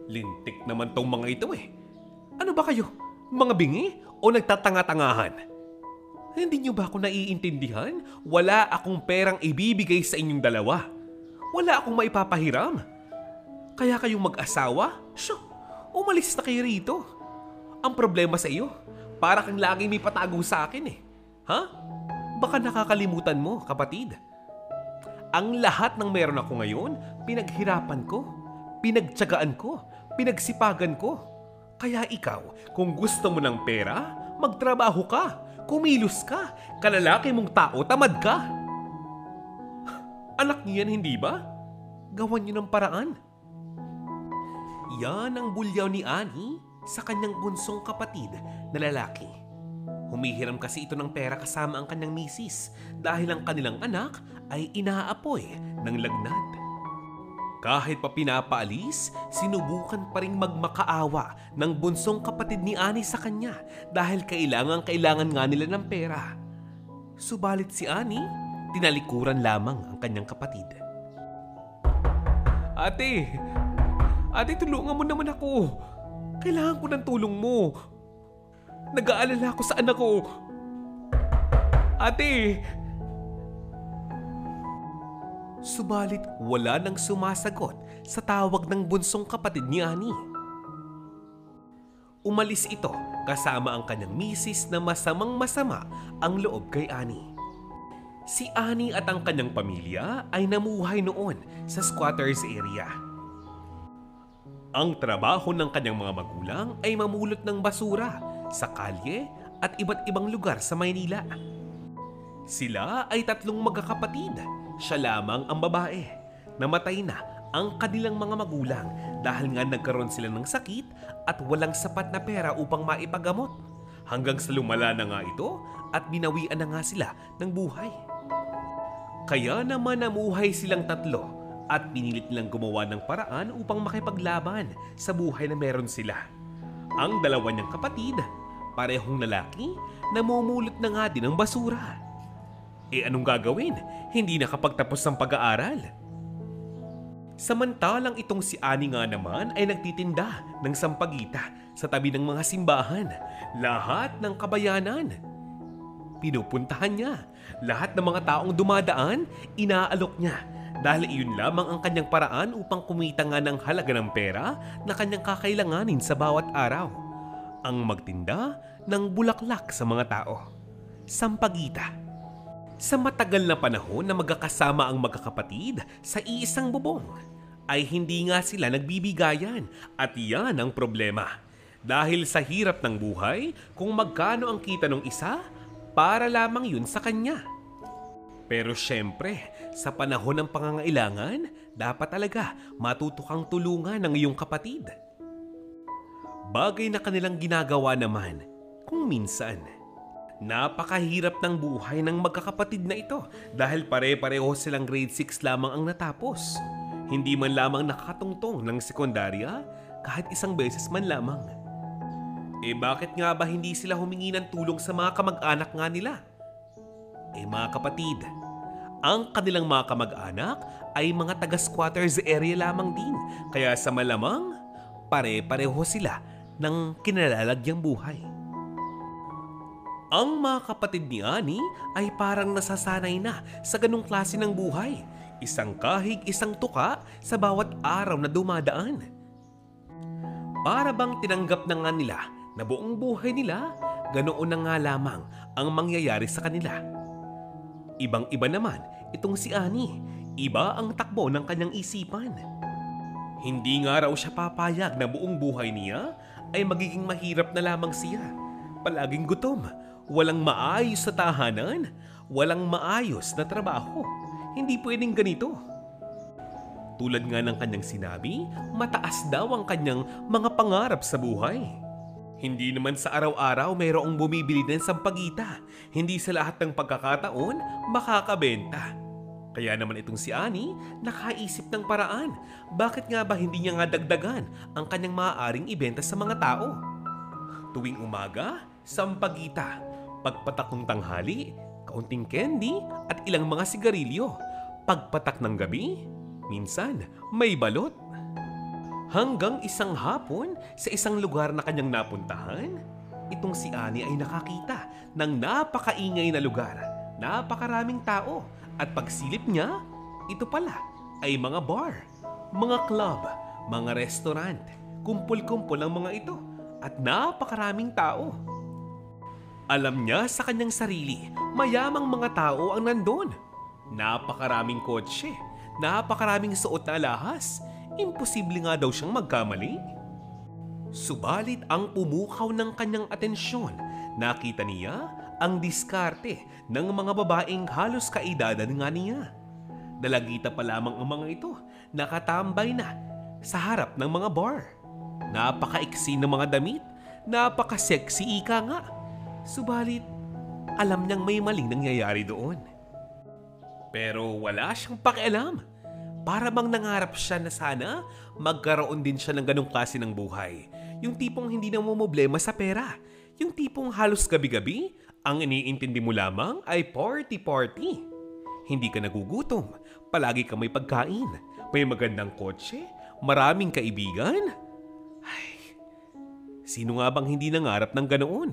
Lintik naman tong mga ito eh. Ano ba kayo? Mga bingi o nagtatanga-tangahan? Hindi niyo ba ako naiintindihan? Wala akong perang ibibigay sa inyong dalawa. Wala akong maipapahiram. Kaya kayong mag-asawa? Shoo! Umalis na kayo rito. Ang problema sa iyo, para kang laging may patago sa akin eh. Ha? Baka nakakalimutan mo, kapatid. Ang lahat ng meron ako ngayon, pinaghirapan ko, pinagtiyagaan ko, pinagsipagan ko. Kaya ikaw, kung gusto mo ng pera, magtrabaho ka, kumilos ka, kalalaki mong tao, tamad ka. Anak niyo yan, hindi ba? Gawan niyo ng paraan. Yan ang bulyaw ni Annie sa kanyang bunsong kapatid na lalaki. Humihiram kasi ito ng pera kasama ang kanyang misis dahil ang kanilang anak ay inaapoy ng lagnat. Kahit pa pinapaalis, sinubukan pa ring magmakaawa ng bunsong kapatid ni Annie sa kanya dahil kailangan nga nila ng pera. Subalit si Annie, tinalikuran lamang ang kanyang kapatid. Ate, tulungan mo naman ako. Kailangan ko ng tulong mo. Nag-aalala ako sa anak ko. Ate! Subalit wala nang sumasagot sa tawag ng bunsong kapatid ni Annie. Umalis ito kasama ang kanyang misis na masamang-masama ang loob kay Annie. Si Annie at ang kanyang pamilya ay namuhay noon sa squatters area. Ang trabaho ng kanyang mga magulang ay mamulot ng basura sa kalye at iba't ibang lugar sa Maynila. Sila ay 3 magkakapatid. Siya lamang ang babae. Namatay na ang kanilang mga magulang dahil nga nagkaroon sila ng sakit at walang sapat na pera upang maipagamot. Hanggang sa lumala na nga ito at binawian na nga sila ng buhay. Kaya naman namuhay silang 3 at pinilit nilang gumawa ng paraan upang makipaglaban sa buhay na meron sila. Ang 2 niyang kapatid, parehong lalaki, namumulot na nga din ng basura. Anong gagawin? Hindi nakapagtapos ng pag-aaral. Samantalang itong si Annie nga naman ay nagtitinda ng sampagita sa tabi ng mga simbahan. Lahat ng kabayanan pinupuntahan niya. Lahat ng mga taong dumadaan, inaalok niya. Dahil iyon lamang ang kanyang paraan upang kumita nga ng halaga ng pera na kanyang kakailanganin sa bawat araw. Ang magtinda ng bulaklak sa mga tao. Sampagita. Sa matagal na panahon na magkakasama ang magkakapatid sa iisang bubong, ay hindi nga sila nagbibigayan at yan ang problema. Dahil sa hirap ng buhay, kung magkano ang kita ng isa, para lamang yun sa kanya. Pero syempre, sa panahon ng pangangailangan, dapat talaga matuto kang tulungan ng iyong kapatid. Bagay na kanilang ginagawa naman kung minsan. Napakahirap ng buhay ng magkakapatid na ito dahil pare-pareho silang grade 6 lamang ang natapos. Hindi man lamang nakakatungtong ng sekundarya kahit isang beses man lamang. Bakit nga ba hindi sila humingi ng tulong sa mga kamag-anak nga nila? Mga kapatid, ang kanilang mga kamag-anak ay mga taga-squatters area lamang din. Kaya sa malamang, pare-pareho sila ng kinalalagyang buhay. Ang mga kapatid ni Annie ay parang nasasanay na sa ganong klase ng buhay. Isang kahig, isang tuka sa bawat araw na dumadaan. Para bang tinanggap na nga nila na buong buhay nila, ganoon na nga lamang ang mangyayari sa kanila. Ibang-iba naman itong si Annie. Iba ang takbo ng kanyang isipan. Hindi nga raw siya papayag na buong buhay niya ay magiging mahirap na lamang siya. Palaging gutom, walang maayos na tahanan, walang maayos na trabaho. Hindi pwedeng ganito. Tulad nga ng kanyang sinabi, mataas daw ang kanyang mga pangarap sa buhay. Hindi naman sa araw-araw mayroong bumibili ng sampagita. Hindi sa lahat ng pagkakataon makakabenta. Kaya naman itong si Annie nakaisip ng paraan. Bakit nga ba hindi niya nga dagdagan ang kanyang maaaring ibenta sa mga tao? Tuwing umaga, sampagita. Pagpatak ng tanghali, kaunting candy at ilang mga sigarilyo. Pagpatak ng gabi, minsan may balot. Hanggang isang hapon sa isang lugar na kanyang napuntahan, itong si Annie ay nakakita ng napakaingay na lugar, napakaraming tao, at pagsilip niya, ito pala ay mga bar, mga club, mga restaurant, kumpul-kumpul ang mga ito at napakaraming tao. Alam niya sa kanyang sarili, mayamang mga tao ang nandun. Napakaraming kotse, napakaraming suot na alahas, imposible nga daw siyang magkamali. Subalit ang pumukaw ng kanyang atensyon, nakita niya ang diskarte ng mga babaeng halos kaedadan nga niya. Dalagita pa lamang ang mga ito, nakatambay na sa harap ng mga bar. Napakaiksi ng mga damit, napaka-sexy ika nga. Subalit, alam niyang may maling nangyayari doon. Pero wala siyang pakialam. Para bang nangarap siya na sana magkaroon din siya ng ganong klase ng buhay. Yung tipong hindi na problema sa pera. Yung tipong halos gabi-gabi, ang iniintindi mo lamang ay party-party. Hindi ka nagugutom, palagi ka may pagkain, may magandang kotse, maraming kaibigan. Ay, sino nga bang hindi nangarap ng ganoon?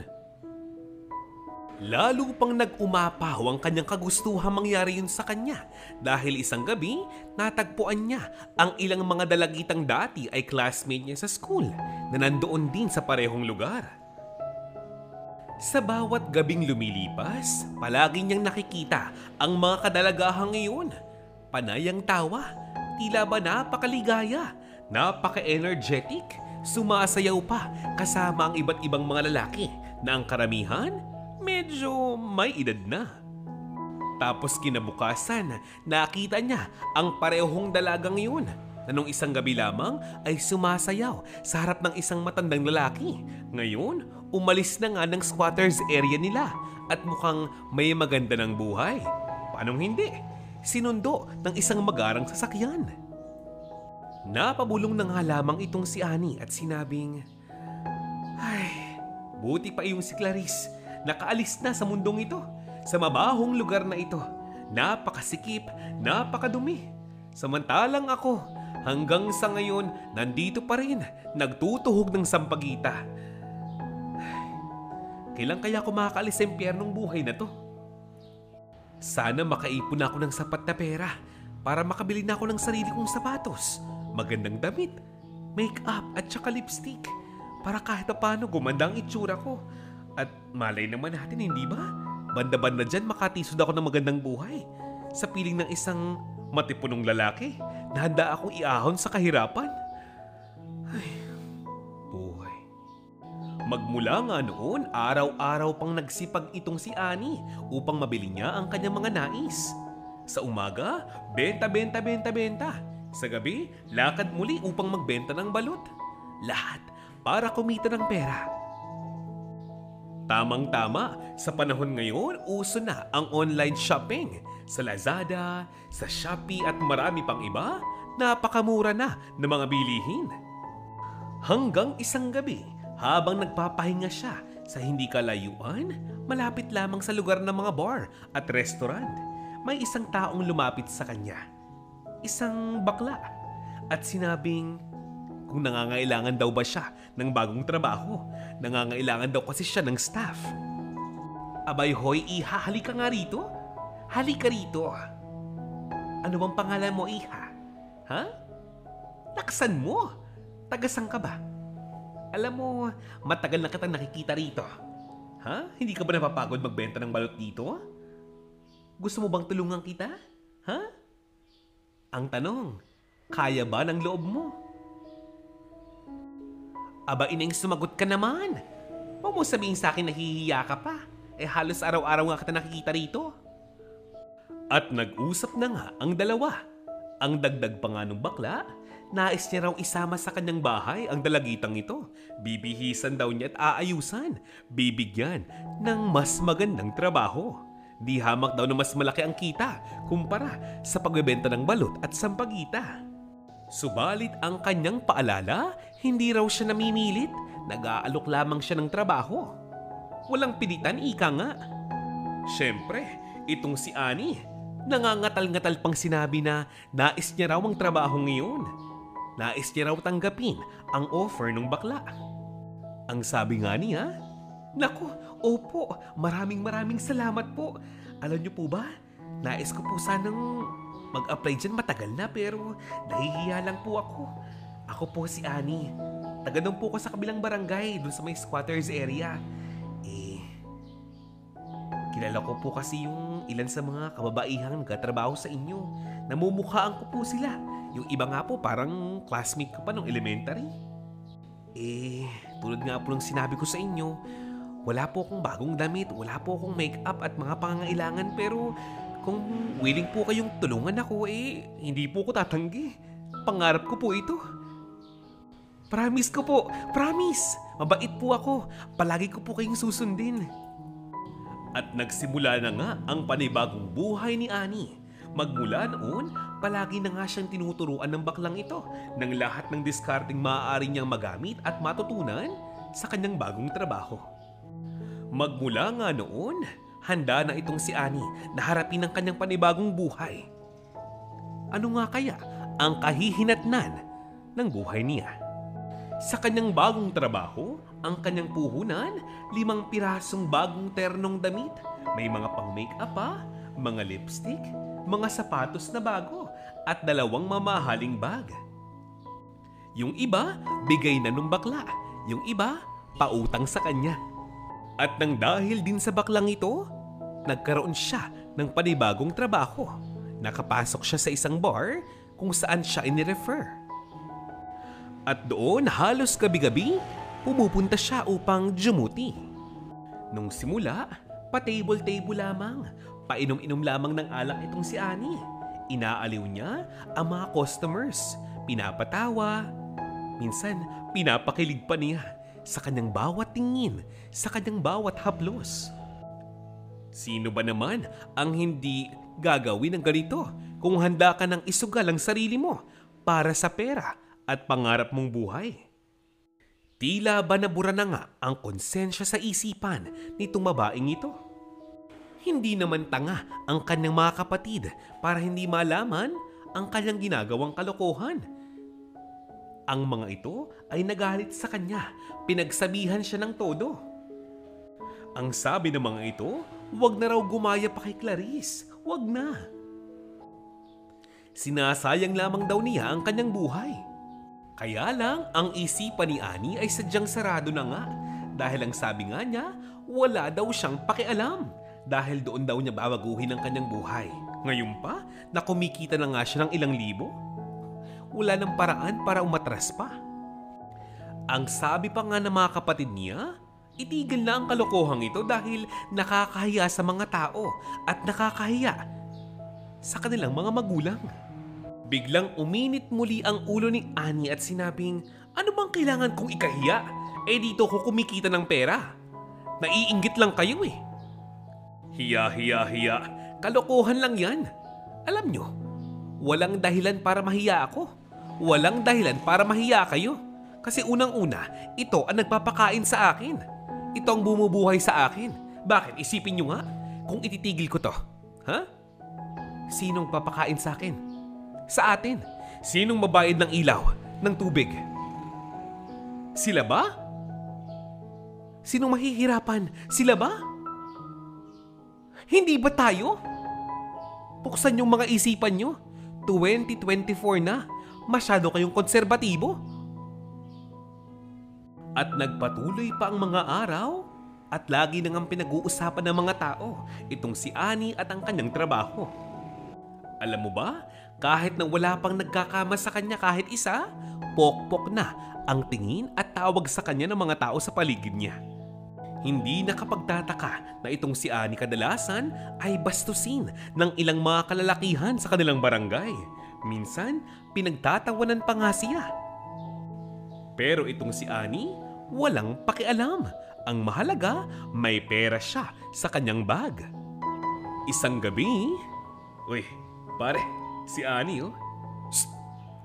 Lalo pang nag-umapaw ang kanyang kagustuhan mangyari yun sa kanya dahil isang gabi natagpuan niya ang ilang mga dalagitang dati ay classmate niya sa school na nandoon din sa parehong lugar. Sa bawat gabing lumilipas, palagi niyang nakikita ang mga kadalagahang iyon. Panay ang tawa, tila ba napakaligaya, napaka-energetic, sumasayaw pa kasama ang iba't ibang mga lalaki na ang karamihan medyo may edad na. Tapos kinabukasan, nakita niya ang parehong dalagang yun na nung isang gabi lamang ay sumasayaw sa harap ng isang matandang lalaki. Ngayon, umalis na nga ng squatters area nila at mukhang may maganda ng buhay. Paanong hindi? Sinundo ng isang magarang sasakyan. Napabulong na nga lamang itong si Annie at sinabing, "Ay, buti pa yung si Clarice. Nakaalis na sa mundong ito, sa mabahong lugar na ito. Napakasikip, napakadumi. Samantalang ako, hanggang sa ngayon, nandito pa rin, nagtutuhog ng sampagita. Kailan kaya ako makakaalis sa impyernong buhay na to? Sana makaipon ako ng sapat na pera para makabili na ako ng sarili kong sapatos, magandang damit, make-up at saka lipstick para kahit paano gumanda ang itsura ko. At malay naman natin, hindi ba? Banda-banda dyan makatisod ako ng magandang buhay sa piling ng isang matipunong lalaki na handa akong iahon sa kahirapan." Ay, buhay. Magmula nga noon, araw-araw pang nagsipag itong si Annie upang mabili niya ang kanyang mga nais. Sa umaga, benta, benta, benta, benta. Sa gabi, lakad muli upang magbenta ng balot. Lahat para kumita ng pera. Tamang-tama, sa panahon ngayon, uso na ang online shopping. Sa Lazada, sa Shopee at marami pang iba, napakamura na ng mga bilihin. Hanggang isang gabi, habang nagpapahinga siya sa hindi kalayuan, malapit lamang sa lugar ng mga bar at restaurant, may isang taong lumapit sa kanya. Isang bakla. At sinabing, kung nangangailangan daw ba siya ng bagong trabaho. Nangangailangan daw kasi siya ng staff. "Abay hoy, iha, halika nga rito. Halika rito. Ano bang pangalan mo, iha? Ha? Laksan mo. Tagasang ka ba? Alam mo, matagal na kitang nakikita rito. Ha? Hindi ka ba napapagod magbenta ng balot dito? Gusto mo bang tulungan kita? Ha? Ang tanong, kaya ba ng loob mo?" "Aba, ineng, sumagot ka naman. Huwag mo sabihin sa akin nahihiya ka pa. Halos araw-araw nga kita nakikita rito." At nag-usap na nga ang dalawa. Ang dagdag pa nga ng bakla, nais niya raw isama sa kanyang bahay ang dalagitang ito. Bibihisan daw niya at aayusan. Bibigyan ng mas magandang trabaho. Di hamak daw na mas malaki ang kita kumpara sa pagbebenta ng balot at sampagita. Subalit ang kanyang paalala, hindi raw siya namimilit. Nag-aalok lamang siya ng trabaho. Walang pilitan, ika nga. Siyempre, itong si Annie, nangangatal-ngatal pang sinabi na nais niya raw ang trabaho ngayon. Nais niya raw tanggapin ang offer ng bakla. Ang sabi nga niya, "Naku, opo, maraming salamat po. Alam niyo po ba, nais ko po sanang mag-apply dyan matagal na pero nahihiya lang po ako. Ako po si Annie. Taga doon po ko sa kabilang barangay, doon sa may squatters area. Kilala ko po kasi yung ilan sa mga kababaihang nagtatrabaho sa inyo. Namumukhaan ko po sila. Yung iba nga po parang classmate ko pa nung elementary. Tulad nga po ng sinabi ko sa inyo, wala po akong bagong damit, wala po akong make-up at mga pangangailangan pero kung willing po kayong tulungan ako, hindi po ko tatanggi. Pangarap ko po ito. Promise ko po, promise. Mabait po ako. Palagi ko po kayong susundin." At nagsimula na nga ang panibagong buhay ni Annie. Magmula noon, palagi na nga siyang tinuturuan ng baklang ito ng lahat ng diskarteng maaari niyang magamit at matutunan sa kanyang bagong trabaho. Magmula nga noon, handa na itong si Annie na harapin ang kanyang panibagong buhay. Ano nga kaya ang kahihinatnan ng buhay niya? Sa kanyang bagong trabaho, ang kanyang puhunan, 5 pirasong bagong ternong damit. May mga pang-makeup pa, mga lipstick, mga sapatos na bago, at 2 mamahaling bag. Yung iba, bigay na nung bakla. Yung iba, pautang sa kanya. At nang dahil din sa baklang ito, nagkaroon siya ng panibagong trabaho. Nakapasok siya sa isang bar kung saan siya inirefer. At doon halos gabi-gabi, pumupunta siya upang jumuti. Nung simula, pa-table-table lamang, painom-inom lamang ng alak itong si Annie. Inaaliw niya ang mga customers, pinapatawa, minsan pinapakilig pa niya sa kanyang bawat tingin, sa kanyang bawat haplos. Sino ba naman ang hindi gagawin ng ganito kung handa ka ng isugal ang sarili mo para sa pera at pangarap mong buhay? Tila ba nabura na nga ang konsensya sa isipan nitong babaeng ito? Hindi naman tanga ang kanyang mga kapatid para hindi malaman ang kanyang ginagawang kalokohan. Ang mga ito ay nagalit sa kanya, pinagsabihan siya ng todo. Ang sabi ng mga ito, huwag na raw gumaya pa kay Clarice, huwag na. Sinasayang lamang daw niya ang kanyang buhay. Kaya lang, ang isipan ni Annie ay sadyang sarado na nga dahil ang sabi nga niya, wala daw siyang pakialam dahil doon daw niya babaguhin ang kanyang buhay. Ngayon pa, na kumikita na nga siya ng ilang libo, wala nang paraan para umatras pa. Ang sabi pa nga ng mga kapatid niya, itigil na ang kalokohang ito dahil nakakahiya sa mga tao at nakakahiya sa kanilang mga magulang. Biglang uminit muli ang ulo ni Annie at sinabing, "Ano bang kailangan kong ikahiya? Dito ko kumikita ng pera. Naiinggit lang kayo eh." Hiya. Kalokohan lang yan. Alam nyo, walang dahilan para mahiya ako. Walang dahilan para mahiya kayo. Kasi unang-una, ito ang nagpapakain sa akin. Ito ang bumubuhay sa akin. Bakit? Isipin nyo nga, kung ititigil ko to. Ha? Sinong papakain sa akin? Sa atin. Sinong mabayad ng ilaw, ng tubig? Sila ba? Sinong mahihirapan? Sila ba? Hindi ba tayo? Buksan yung mga isipan nyo. 2024 na. Masyado kayong konserbatibo. At nagpatuloy pa ang mga araw at lagi nang pinag-uusapan ng mga tao itong si Annie at ang kanyang trabaho. Alam mo ba, kahit na wala pang nagkakama sa kanya kahit isa, pokpok na ang tingin at tawag sa kanya ng mga tao sa paligid niya. Hindi nakapagtataka na itong si Annie kadalasan ay bastusin ng ilang mga kalalakihan sa kanilang barangay. Minsan, pinagtatawanan pa nga siya. Pero itong si Annie, walang pakialam. Ang mahalaga, may pera siya sa kanyang bag. Isang gabi, uy, pare, si Annie oh. Shh!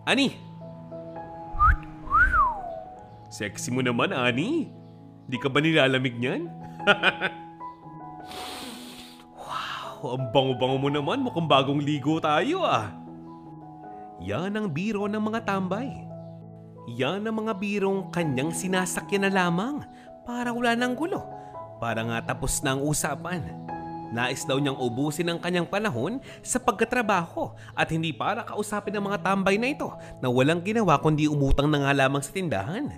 Annie! Sexy mo naman, Annie. Di ka ba nilalamig niyan? Wow, ang bango-bango mo naman. Mukhang bagong ligo tayo ah. Yan ang biro ng mga tambay. Yan ang mga birong kanyang sinasakyan na lamang para wala ng gulo. Para nga tapos na ang usapan. Nais daw niyang ubusin ang kanyang panahon sa pagkatrabaho at hindi para kausapin ang mga tambay na ito na walang ginawa kundi umutang na nga lamang sa tindahan.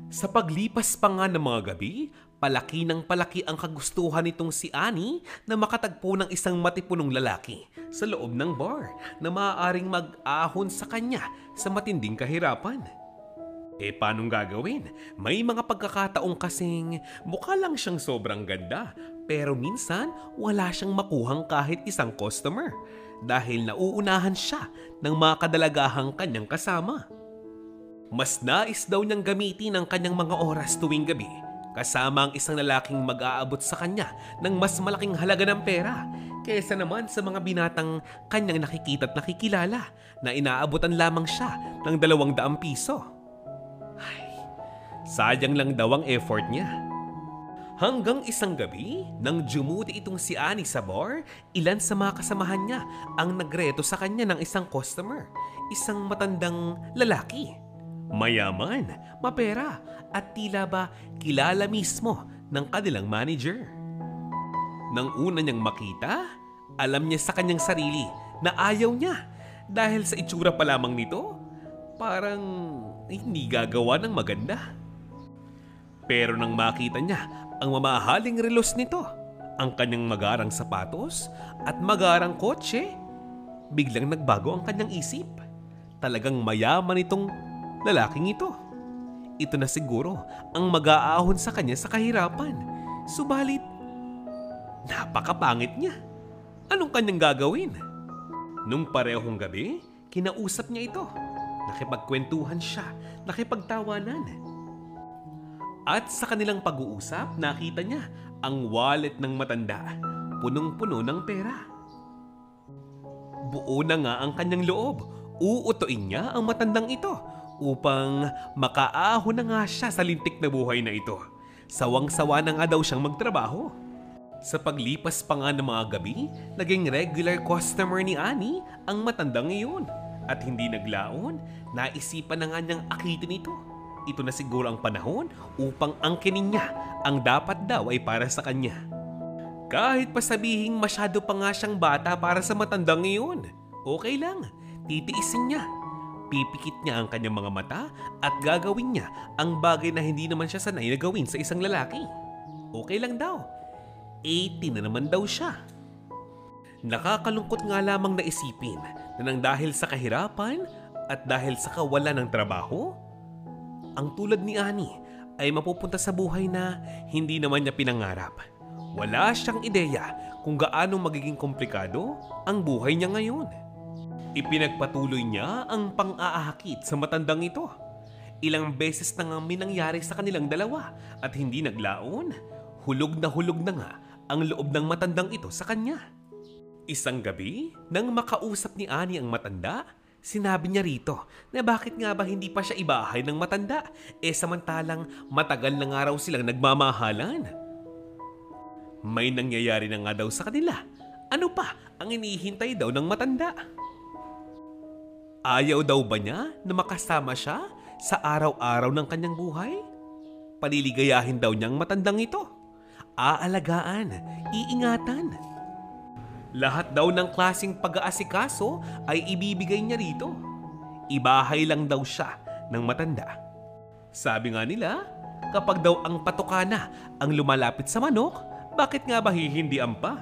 Sa paglipas pa nga ng mga gabi, palaki ng palaki ang kagustuhan nitong si Annie na makatagpo ng isang matipunong lalaki sa loob ng bar na maaaring mag-ahon sa kanya sa matinding kahirapan. Paanong gagawin? May mga pagkakataong kasing mukha lang siyang sobrang ganda pero minsan wala siyang makuhang kahit isang customer dahil nauunahan siya ng mga kadalagahang kanyang kasama. Mas nais daw niyang gamitin ang kanyang mga oras tuwing gabi kasama ang isang lalaking mag-aabot sa kanya ng mas malaking halaga ng pera kaysa naman sa mga binatang kanyang nakikita at nakikilala na inaabutan lamang siya ng 200 piso. Ay, sayang lang daw ang effort niya. Hanggang isang gabi, nang jumuti itong si Annie sa bar, ilan sa mga kasamahan niya ang nagreto sa kanya ng isang customer, isang matandang lalaki. Mayaman, mapera, at tila ba kilala mismo ng kanilang manager. Nang una niyang makita, alam niya sa kanyang sarili na ayaw niya dahil sa itsura pa lamang nito, parang hindi gagawa ng maganda. Pero nang makita niya ang mamahaling relos nito, ang kanyang magarang sapatos at magarang kotse, biglang nagbago ang kanyang isip. Talagang mayaman itong lalaking ito. Ito na siguro ang mag-aahon sa kanya sa kahirapan. Subalit, napakapangit niya. Anong kanyang gagawin? Nung parehong gabi, kinausap niya ito. Nakipagkwentuhan siya, nakipagtawanan. At sa kanilang pag-uusap, nakita niya ang wallet ng matanda, punong-puno ng pera. Buo na nga ang kanyang loob. Uutuin niya ang matandang ito upang makaahon na nga siya sa lintik na buhay na ito. Sawang-sawa na nga daw siyang magtrabaho. Sa paglipas pa nga ng mga gabi, naging regular customer ni Annie ang matandang iyon. At hindi naglaon, naisipan na nga niyang akitin ito. Ito na siguro ang panahon upang angkinin niya ang dapat daw ay para sa kanya. Kahit pa sabihing masyado pa nga siyang bata para sa matandang iyon, okay lang, titiisin niya. Pipikit niya ang kanyang mga mata at gagawin niya ang bagay na hindi naman siya sanay na gawin sa isang lalaki. Okay lang daw. 18 na naman daw siya. Nakakalungkot nga lamang na isipin na nang dahil sa kahirapan at dahil sa kawalan ng trabaho, ang tulad ni Annie ay mapupunta sa buhay na hindi naman niya pinangarap. Wala siyang ideya kung gaano magiging komplikado ang buhay niya ngayon. Ipinagpatuloy niya ang pang-aahakit sa matandang ito. Ilang beses na nga minangyari sa kanilang dalawa at hindi naglaon. Hulog na nga ang loob ng matandang ito sa kanya. Isang gabi, nang makausap ni Annie ang matanda, sinabi niya rito na bakit nga ba hindi pa siya ibahay ng matanda samantalang matagal na nga raw silang nagmamahalan. May nangyayari na nga daw sa kanila. Ano pa ang inihintay daw ng matanda? Ayaw daw ba niya na makasama siya sa araw-araw ng kanyang buhay? Paliligayahin daw niyang matandang ito. Aalagaan, iingatan. Lahat daw ng klaseng pag-aasikaso ay ibibigay niya rito. Ibahay lang daw siya ng matanda. Sabi nga nila, kapag daw ang patukana ang lumalapit sa manok, bakit nga ba hihindian pa?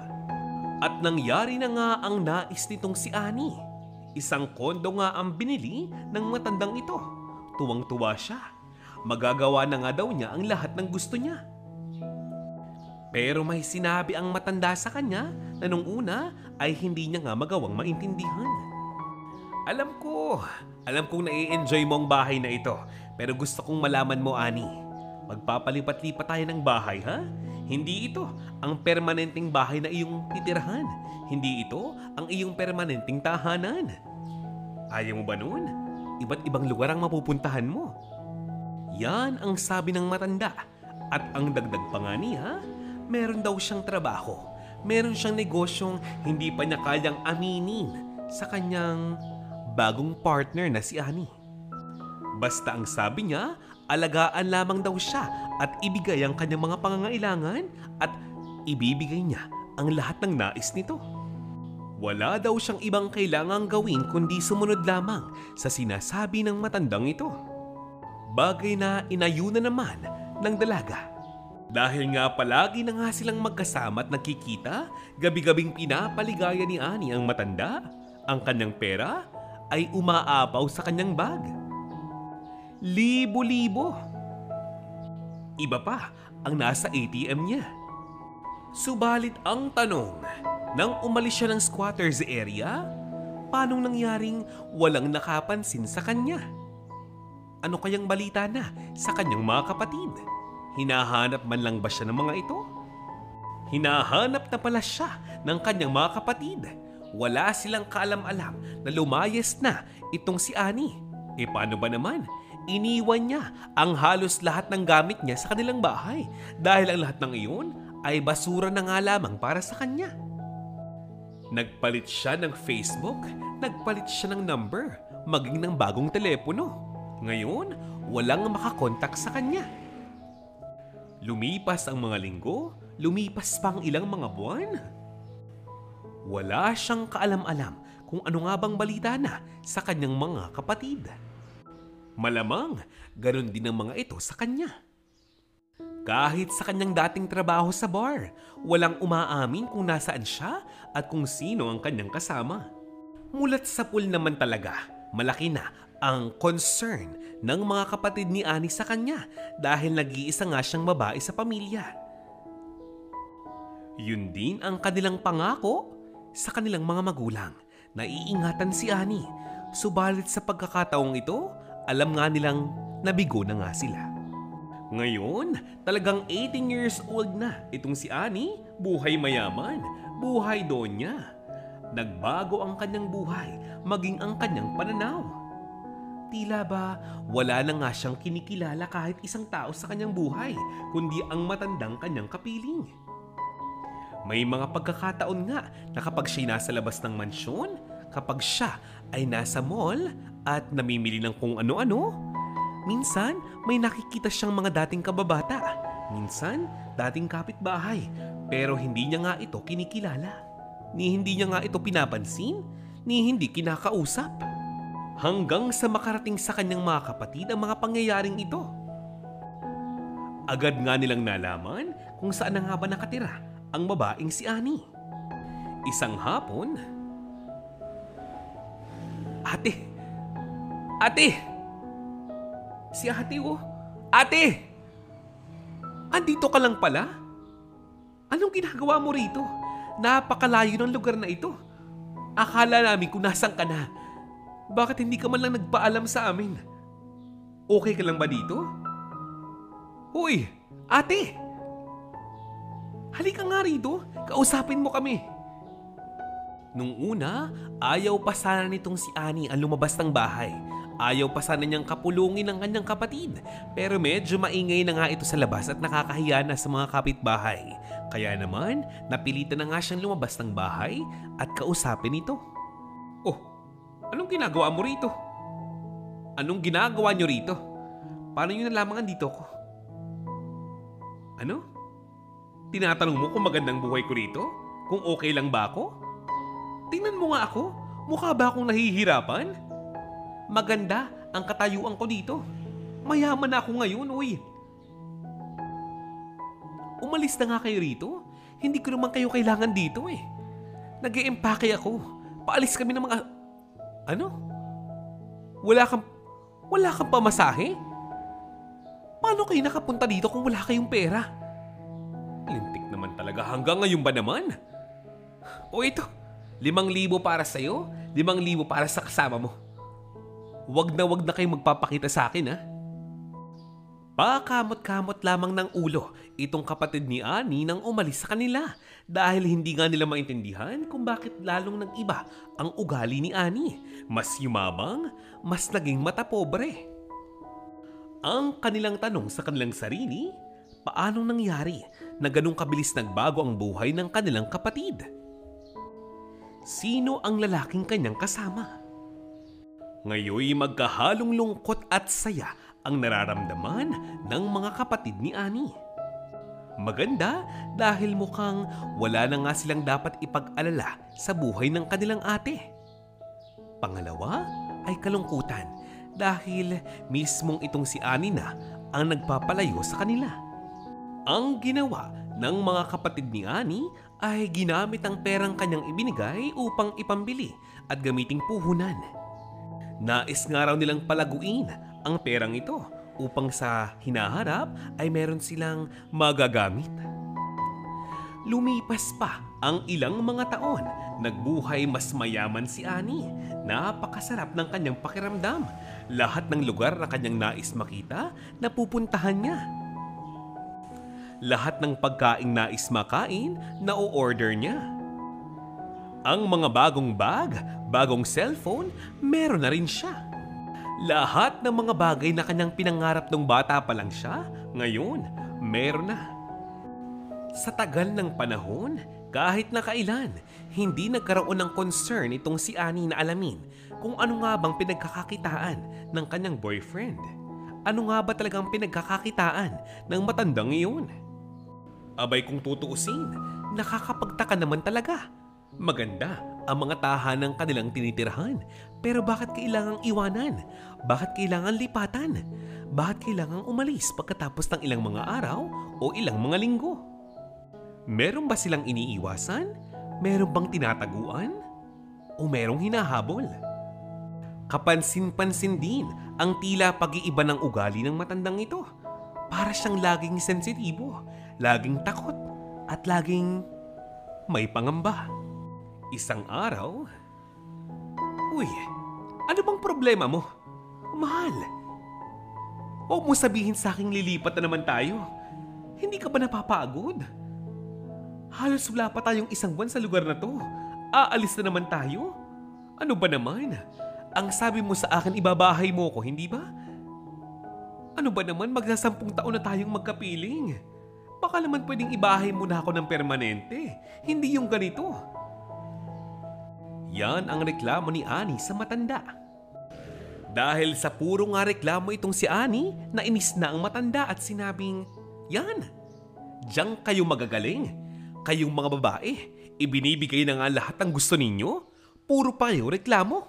At nangyari na nga ang nais nitong si Annie. Isang kondo nga ang binili ng matandang ito. Tuwang-tuwa siya. Magagawa na nga daw niya ang lahat ng gusto niya. Pero may sinabi ang matanda sa kanya na nung una ay hindi niya nga magawang maintindihan. Alam kong nai-enjoy mo ang bahay na ito. Pero gusto kong malaman mo, Annie. Magpapalipat-lipat tayo ng bahay, ha? Hindi ito ang permanenteng bahay na iyong titirahan. Hindi ito ang iyong permanenteng tahanan. Ayaw mo ba nun? Iba't ibang lugar ang mapupuntahan mo. Yan ang sabi ng matanda. At ang dagdag pa nga niya, meron daw siyang trabaho. Meron siyang negosyong hindi pa niya kayang aminin sa kanyang bagong partner na si Annie. Basta ang sabi niya, alagaan lamang daw siya at ibigay ang kanyang mga pangangailangan at ibibigay niya ang lahat ng nais nito. Wala daw siyang ibang kailangang gawin kundi sumunod lamang sa sinasabi ng matandang ito. Bagay na inayuna naman ng dalaga. Dahil nga palagi na nga silang magkasama at nagkikita, gabi-gabing pinapaligaya ni Annie ang matanda. Ang kanyang pera ay umaapaw sa kanyang bag. Libo-libo. Iba pa ang nasa ATM niya. Subalit ang tanong, nang umalis siya ng squatters area, paanong nangyaring walang nakapansin sa kanya? Ano kayang balita na sa kanyang mga kapatid? Hinahanap man lang ba siya ng mga ito? Hinahanap na pala siya ng kanyang mga kapatid. Wala silang kaalam-alam na lumayas na itong si Annie. E paano ba naman? Iniwan niya ang halos lahat ng gamit niya sa kanilang bahay dahil ang lahat ng iyon ay basura na nga lamang para sa kanya. Nagpalit siya ng Facebook, nagpalit siya ng number, maging ng bagong telepono. Ngayon, walang makakontak sa kanya. Lumipas ang mga linggo, lumipas pa ang ilang mga buwan. Wala siyang kaalam-alam kung ano nga bang balita na sa kanyang mga kapatid. Malamang, ganun din ang mga ito sa kanya. Kahit sa kanyang dating trabaho sa bar, walang umaamin kung nasaan siya at kung sino ang kanyang kasama. Mulat sa pool naman talaga, malaki na ang concern ng mga kapatid ni Annie sa kanya dahil nag-iisa nga siyang babae sa pamilya. Yun din ang kanilang pangako sa kanilang mga magulang na iingatan si Annie. Subalit sa pagkakataong ito, alam nga nilang nabigo na nga sila. Ngayon, talagang 18 years old na itong si Annie, buhay mayaman, buhay donya. Nagbago ang kanyang buhay, maging ang kanyang pananaw. Tila ba wala na nga siyang kinikilala kahit isang tao sa kanyang buhay, kundi ang matandang kanyang kapiling. May mga pagkakataon nga na kapag siya'y nasa labas ng mansyon, kapag siya ay nasa mall at namimili ng kung ano-ano, minsan may nakikita siyang mga dating kababata, minsan dating kapitbahay, pero hindi niya nga ito kinikilala, ni hindi niya nga ito pinapansin, ni hindi kinakausap. Hanggang sa makarating sa kanyang mga kapatid ang mga pangyayaring ito. Agad nga nilang nalaman kung saan na nga ba nakatira ang babaeng si Annie. Isang hapon, Ate! Ate! Si ate oh! Ate! Andito ka lang pala? Anong ginagawa mo rito? Napakalayo ng lugar na ito. Akala namin kung nasan ka na. Bakit hindi ka man lang nagpaalam sa amin? Okay ka lang ba dito? Hoy! Ate! Halika nga rito. Kausapin mo kami. Nung una, ayaw pa sana nitong si Annie ang lumabas ng bahay. Ayaw pa sana niyang kapulungin ang kanyang kapatid. Pero medyo maingay na nga ito sa labas at nakakahiya na sa mga kapitbahay. Kaya naman, napilitan na nga siyang lumabas ng bahay at kausapin ito. Oh, anong ginagawa mo rito? Anong ginagawa niyo rito? Paano niyo nalaman andito ko? Ano? Tinatanong mo kung magandang buhay ko rito? Kung okay lang ba ako? Tingnan mo nga ako. Mukha ba akong nahihirapan? Maganda ang katayuan ko dito. Mayaman na ako ngayon, uy. Umalis na nga kayo rito. Hindi ko naman kayo kailangan dito eh. Nag-e-empake ako. Paalis kami ng mga... Ano? Wala kang pamasahe? Paano kayo nakapunta dito kung wala kayong pera? Lintik naman talaga. Hanggang ngayon ba naman? O ito, 5,000 para sa'yo, 5,000 para sa kasama mo. Wag na kayong magpapakita sa akin, ha? Pakamot-kamot lamang ng ulo itong kapatid ni Annie nang umalis sa kanila dahil hindi nga nila maintindihan kung bakit lalong nag-iba ang ugali ni Annie. Mas yumabang, mas naging matapobre. Ang kanilang tanong sa kanilang sarili, paano nangyari na ganung kabilis nagbago ang buhay ng kanilang kapatid? Sino ang lalaking kanyang kasama? Ngayoy magkahalong lungkot at saya ang nararamdaman ng mga kapatid ni Annie. Maganda dahil mukhang wala na nga silang dapat ipag-alala sa buhay ng kanilang ate. Pangalawa ay kalungkutan dahil mismong itong si Annie na ang nagpapalayo sa kanila. Ang ginawa ng mga kapatid ni Annie ay ginamit ang perang kanyang ibinigay upang ipambili at gamiting puhunan. Nais nga raw nilang palaguin ang perang ito upang sa hinaharap ay meron silang magagamit. Lumipas pa ang ilang mga taon, nagbuhay mas mayaman si Annie. Napakasarap ng kanyang pakiramdam. Lahat ng lugar na kanyang nais makita, napupuntahan niya. Lahat ng pagkaing nais makain, na-order niya. Ang mga bagong bag, bagong cellphone, meron na rin siya. Lahat ng mga bagay na kanyang pinangarap nung bata pa lang siya, ngayon, meron na. Sa tagal ng panahon, kahit na kailan, hindi nagkaroon ng concern itong si Annie na alamin kung ano nga bang pinagkakakitaan ng kanyang boyfriend. Ano nga ba talagang pinagkakakitaan ng matandang iyon? Abay kung tutuusin, nakakapagtaka naman talaga. Maganda ang mga tahanang kanilang tinitirhan, pero bakit kailangang iwanan? Bakit kailangan lipatan? Bakit kailangang umalis pagkatapos ng ilang mga araw o ilang mga linggo? Meron ba silang iniiwasan? Meron bang tinataguan? O merong hinahabol? Kapansin-pansin din ang tila pag-iiba ng ugali ng matandang ito. Para siyang laging sensitibo, laging takot, at laging may pangamba. Isang araw, "Uy, ano bang problema mo? Mahal, huwag mo sabihin sa aking lilipat na naman tayo. Hindi ka ba napapagod? Halos wala pa tayong isang buwan sa lugar na to. Aalis na naman tayo? Ano ba naman? Ang sabi mo sa akin ibabahay mo ko, hindi ba? Ano ba naman, magsasampung taon na tayong magkapiling. Baka naman pwedeng ibahay mo na ako ng permanente. Hindi yung ganito." Yan ang reklamo ni Annie sa matanda. Dahil sa puro nga reklamo itong si Annie, nainis na ang matanda at sinabing, "Yan, diyan kayo magagaling. Kayong mga babae, ibinibigay na nga lahat ng gusto ninyo. Puro pa kayo reklamo."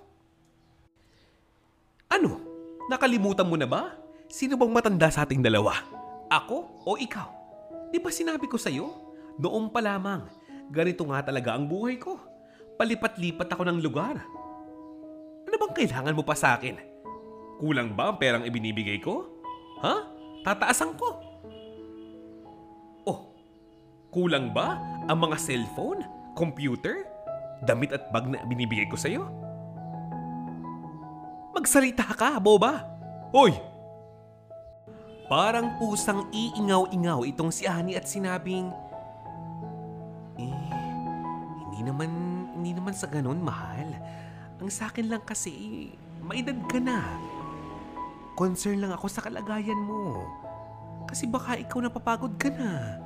Ano? Nakalimutan mo na ba? Sino bang matanda sa ating dalawa? Ako o ikaw? Di ba sinabi ko sa'yo? Noong pa lamang, ganito nga talaga ang buhay ko. Palipat-lipat ako ng lugar. Ano bang kailangan mo pa sa akin? Kulang ba ang perang ibinibigay ko? Ha? Tataasan ko? Oh, kulang ba ang mga cellphone, computer, damit at bag na binibigay ko sa'yo? Magsalita ka, boba! Hoy! Parang pusang iingaw-ingaw itong si Annie at sinabing, Hindi naman sa ganun, mahal. Ang sa akin lang kasi, maedad ka na. Concern lang ako sa kalagayan mo. Kasi baka ikaw napapagod ka na.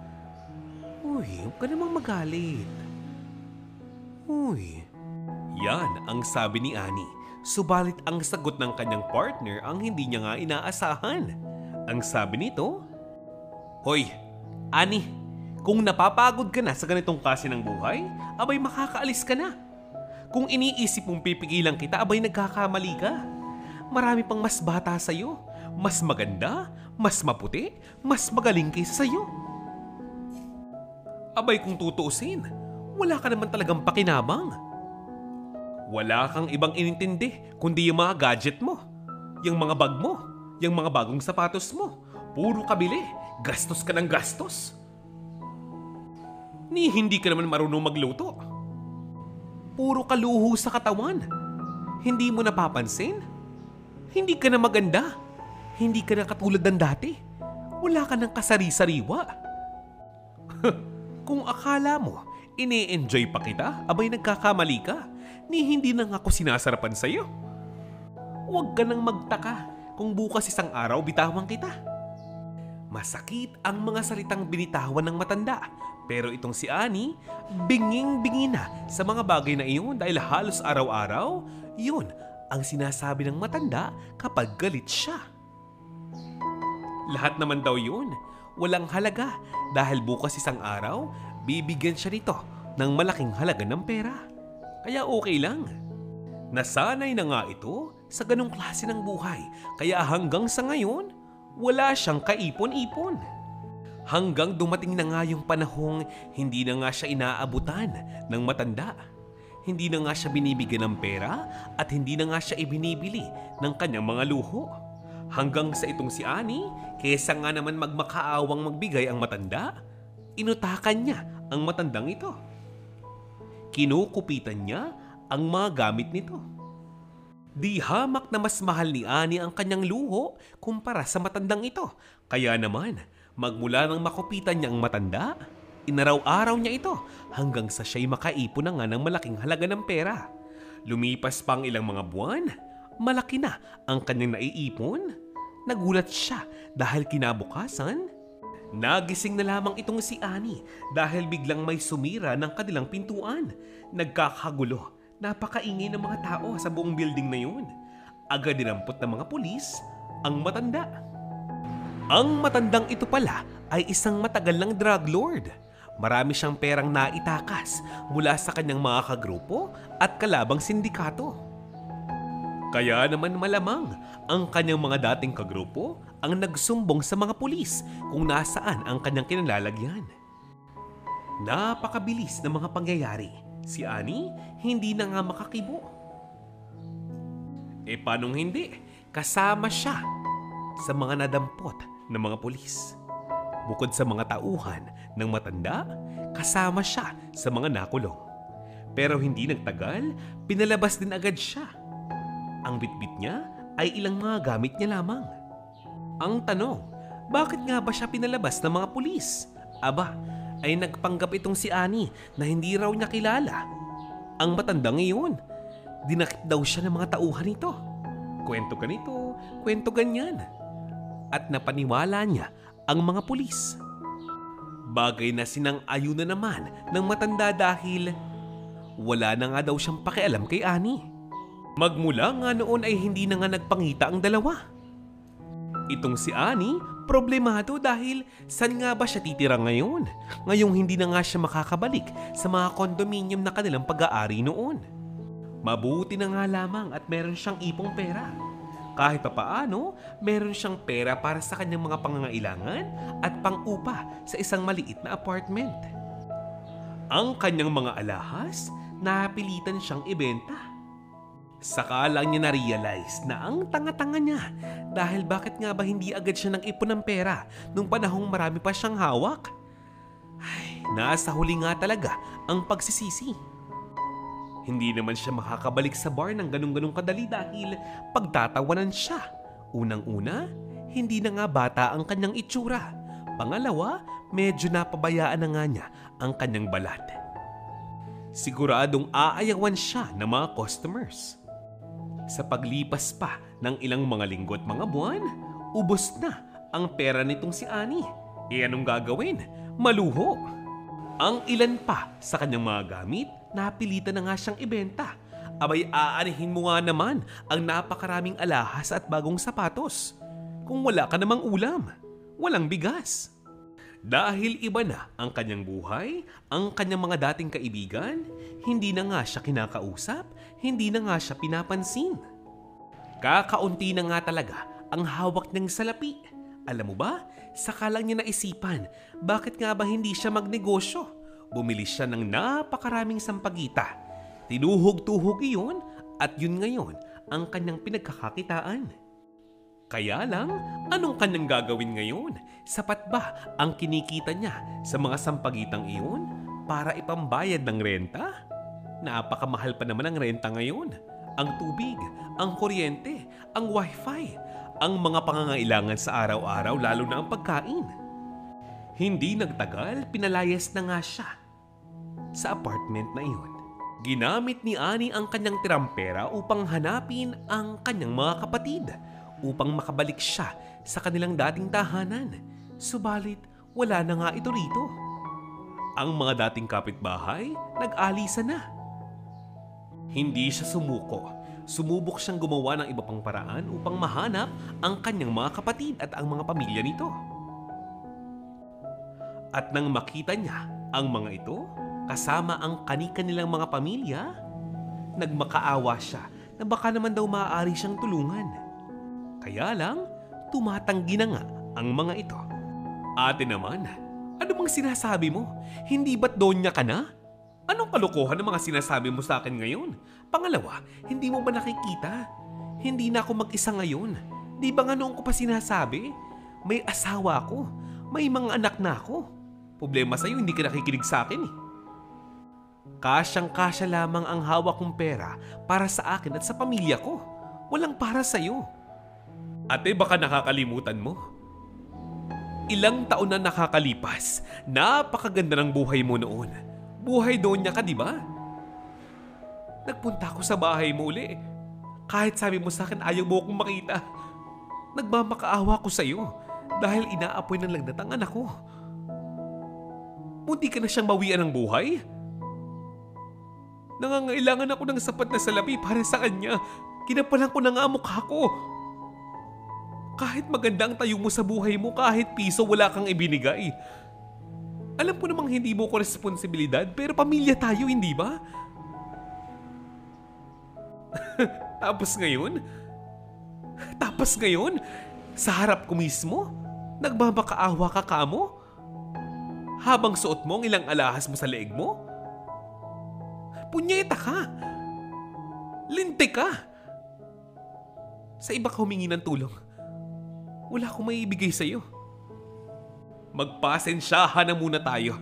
Uy, huwag ka namang magalit. Uy. Yan ang sabi ni Annie. Subalit ang sagot ng kanyang partner ang hindi niya nga inaasahan. Ang sabi nito, "Hoy, Annie, kung napapagod ka na sa ganitong klase ng buhay, abay makakaalis ka na. Kung iniisip mong pipigilan kita, abay nagkakamali ka. Marami pang mas bata sa'yo, mas maganda, mas maputi, mas magaling kaysa sa'yo." Abay kung tutuusin, wala ka naman talagang pakinabang. Wala kang ibang inintindi kundi yung mga gadget mo, yung mga bag mo, yung mga bagong sapatos mo. Puro kabili, gastos ka ng gastos. Ni hindi ka naman marunong magluto. Puro kaluho sa katawan. Hindi mo napapansin? Hindi ka na maganda. Hindi ka na katulad ng dati. Wala ka ng kasari-sariwa. Kung akala mo, ini-enjoy pa kita, abay nagkakamali ka. Ni hindi na nga ako sinasarapan sa'yo. Huwag ka nang magtaka kung bukas isang araw bitawan kita. Masakit ang mga salitang binitawan ng matanda. Pero itong si Annie, binging-bingi na sa mga bagay na iyon dahil halos araw-araw, yun ang sinasabi ng matanda kapag galit siya. Lahat naman daw yun, walang halaga dahil bukas isang araw, bibigyan siya nito ng malaking halaga ng pera. Kaya okay lang. Nasanay na nga ito sa ganong klase ng buhay kaya hanggang sa ngayon, wala siyang kaipon-ipon. Hanggang dumating na nga yung panahong hindi na nga siya inaabutan ng matanda. Hindi na nga siya binibigyan ng pera at hindi na nga siya ibinibili ng kanyang mga luho. Hanggang sa itong si Annie, kesa nga naman magmakaawang magbigay ang matanda, inutakan niya ang matandang ito. Kinukupitan niya ang mga gamit nito. Di hamak na mas mahal ni Annie ang kanyang luho kumpara sa matandang ito. Kaya naman, magmula nang makupitan niya ang matanda, inaraw-araw niya ito hanggang sa siya'y makaipon na nga ng malaking halaga ng pera. Lumipas pang ilang mga buwan, malaki na ang kanyang naiipon. Nagulat siya dahil kinabukasan, nagising na lamang itong si Annie dahil biglang may sumira ng kanilang pintuan. Nagkakagulo, napakaingay ng mga tao sa buong building na yun. Agad dinampot ng mga pulis ang matanda. Ang matandang ito pala ay isang matagal ng drug lord. Marami siyang perang naitakas mula sa kanyang mga kagrupo at kalabang sindikato. Kaya naman malamang ang kanyang mga dating kagrupo ang nagsumbong sa mga pulis kung nasaan ang kanyang kinalalagyan. Napakabilis ng mga pangyayari. Si Annie hindi na nga makakibo. Paanong hindi? Kasama siya sa mga nadampot ng mga pulis. Bukod sa mga tauhan ng matanda, kasama siya sa mga nakulong. Pero hindi nagtagal, pinalabas din agad siya. Ang bitbit niya ay ilang mga gamit niya lamang. Ang tanong, bakit nga ba siya pinalabas ng mga pulis? Aba, ay nagpanggap itong si Annie na hindi raw niya kilala. Ang matanda ngayon, dinakip daw siya ng mga tauhan nito. Kwento ganito, kwento ganyan. At napaniwala niya ang mga pulis. Bagay na sinang-ayon na naman ng matanda dahil wala na nga daw siyang pakialam kay Annie. Magmula nga noon ay hindi na nga nagpangita ang dalawa. Itong si Annie, problemado dahil saan nga ba siya titira ngayon? Ngayong hindi na nga siya makakabalik sa mga kondominium na kanilang pag-aari noon. Mabuti na nga lamang at meron siyang ipong pera. Kahit papaano, meron siyang pera para sa kanyang mga pangangailangan at pang-upa sa isang maliit na apartment. Ang kanyang mga alahas, napilitan siyang ibenta. Saka lang niya na-realize na ang tanga-tanga niya dahil bakit nga ba hindi agad siya nag-ipon ng pera nung panahong marami pa siyang hawak? Ay, nasa huli nga talaga ang pagsisisi. Hindi naman siya makakabalik sa bar ng ganun-ganun kadali dahil pagtatawanan siya. Unang-una, hindi na nga bata ang kanyang itsura. Pangalawa, medyo napabayaan na nga niya ang kanyang balat. Siguradong aayawan siya ng mga customers. Sa paglipas pa ng ilang mga linggo at mga buwan, ubos na ang pera nitong si Annie. Anong gagawin? Maluho. Ang ilan pa sa kanyang mga gamit, napilitan na nga siyang ibenta. Abay, aanihin mo nga naman ang napakaraming alahas at bagong sapatos. Kung wala ka namang ulam, walang bigas. Dahil iba na ang kanyang buhay, ang kanyang mga dating kaibigan, hindi na nga siya kinakausap, hindi na nga siya pinapansin. Kakaunti na nga talaga ang hawak niyang salapi. Alam mo ba, saka lang niya naisipan, bakit nga ba hindi siya magnegosyo? Bumili siya ng napakaraming sampagita. Tinuhog-tuhog iyon at yun ngayon ang kanyang pinagkakakitaan. Kaya lang, anong kanyang gagawin ngayon? Sapat ba ang kinikita niya sa mga sampagitang iyon para ipambayad ng renta? Napakamahal pa naman ang renta ngayon. Ang tubig, ang kuryente, ang wifi, ang mga pangangailangan sa araw-araw lalo na ang pagkain. Hindi nagtagal, pinalayas na nga siya sa apartment na iyon. Ginamit ni Annie ang kanyang tirang pera upang hanapin ang kanyang mga kapatid upang makabalik siya sa kanilang dating tahanan. Subalit, wala na nga ito rito. Ang mga dating kapitbahay, nag-alisa na. Hindi siya sumuko. sumubok siyang gumawa ng iba pang paraan upang mahanap ang kanyang mga kapatid at ang mga pamilya nito. At nang makita niya ang mga ito, kasama ang kani-kanilang mga pamilya, nagmakaawa siya na baka naman daw maaari siyang tulungan. Kaya lang, tumatanggi na nga ang mga ito. Ate naman, ano bang sinasabi mo? Hindi ba't donya ka na? Anong kalokohan ang mga sinasabi mo sa akin ngayon? Pangalawa, hindi mo ba nakikita? Hindi na ako mag-isa ngayon. Di ba nga noong ko pa sinasabi? May asawa ako. May mga anak na ako. Problema sa'yo, hindi ka nakikinig sa akin eh. Kasyang-kasya lamang ang hawak kong pera para sa akin at sa pamilya ko. Walang para sa'yo. Ate, baka nakakalimutan mo. Ilang taon na nakakalipas, napakaganda ng buhay mo noon. Buhay donya ka, di ba? Nagpunta ako sa bahay mo uli. Kahit sabi mo sa akin ayaw mo akong makita. Nagmamakaawa ko sa'yo dahil inaapoy ng lagnat ang anak ko. Munti ka na siyang mawian ng buhay? Nangangailangan ako ng sapat na salapi para sa kanya. Kinapalan ko na nga ang mukha ko. Kahit maganda ang tayo mo sa buhay mo, kahit piso wala kang ibinigay. Alam ko namang hindi mo ko responsibilidad, pero pamilya tayo, hindi ba? Tapos ngayon, sa harap ko mismo, nagmamakaawa ka kamo? Habang suot mo ang ilang alahas mo sa leeg mo? Punyeta ka! Lintik ka! Sa iba ka humingi ng tulong. Wala akong maibigay sa'yo. Magpasensyahan na muna tayo.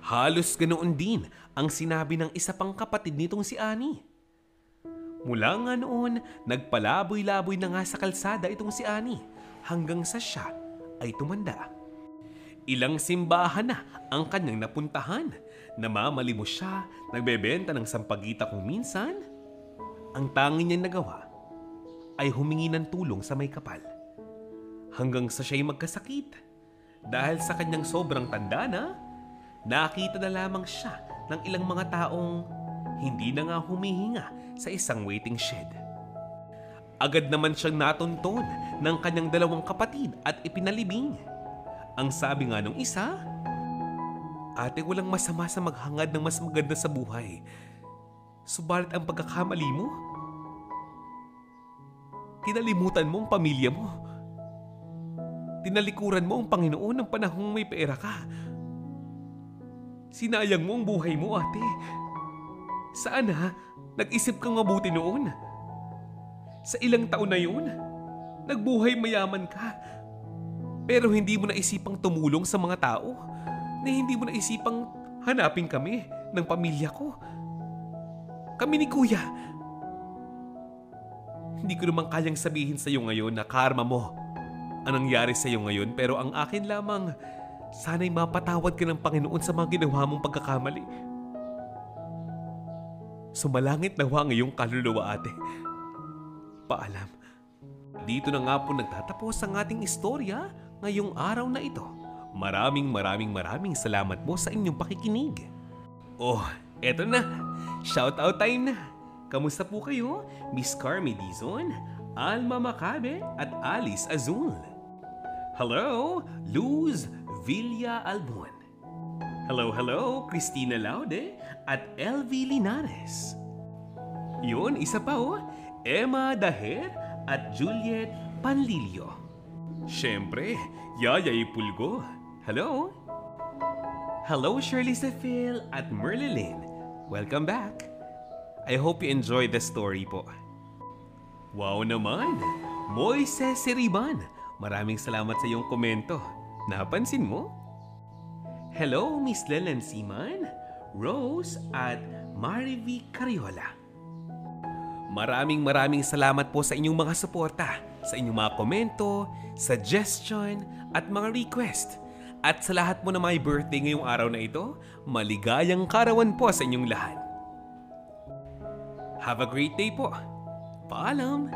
Halos ganoon din ang sinabi ng isa pang kapatid nitong si Annie. Mula nga noon, nagpalaboy-laboy na nga sa kalsada itong si Annie hanggang sa siya ay tumanda. Ilang simbahan na ang kanyang napuntahan. Namamalimos siya, nagbebenta ng sampagita kung minsan. Ang tanging niyang nagawa ay humingi ng tulong sa may kapal. Hanggang sa siya'y magkasakit. Dahil sa kanyang sobrang tanda na, nakita na lamang siya ng ilang mga taong hindi na nga humihinga sa isang waiting shed. Agad naman siyang natunton ng kanyang dalawang kapatid at ipinalibing. Ang sabi nga nung isa, "Ate, walang masama sa maghangad ng mas maganda sa buhay. Subalit ang pagkakamali mo, kinalimutan mo ang pamilya mo. Tinalikuran mo ang Panginoon ng panahong may pera ka. Sinayang mo ang buhay mo, ate. Saan ha? Nag-isip kang mabuti noon. Sa ilang taon na yun, nagbuhay mayaman ka. Pero hindi mo naisipang tumulong sa mga tao. Na hindi mo naisipang hanapin kami ng pamilya ko. Kami ni Kuya. Hindi ko naman kayang sabihin sa iyo ngayon na karma mo ang nangyari sa iyo ngayon, pero ang akin lamang, sana'y mapatawad ka ng Panginoon sa mga ginawa mong pagkakamali. Sumalangit nawa ang iyong kaluluwa, ate. Paalam. Dito na nga po nagtatapos ang ating istorya ngayong araw na ito. Maraming salamat po sa inyong pakikinig. Oh, eto na. Shoutout time na. Kamusta po kayo? Miss Carmi Dizon, Alma Macabe at Alice Azul. Hello, Luz Villa Albon. Hello, Christina Laude at LV Linares. Yun, isa pa oh, Emma Daher at Juliet Panlilio. Siyempre, Yayay Pulgo. Hello. Hello, Shirley Sefil at Merlilyn. Welcome back. I hope you enjoyed the story po. Wow naman! Moises Siriban, maraming salamat sa iyong komento. Napansin mo? Hello, Miss Leland Siman, Rose at Marivi Cariola. Maraming salamat po sa inyong mga suporta, sa inyong mga komento, suggestion at mga request. At sa lahat mo na may birthday ngayong araw na ito, maligayang karawan po sa inyong lahat. Have a great day po. Paalam!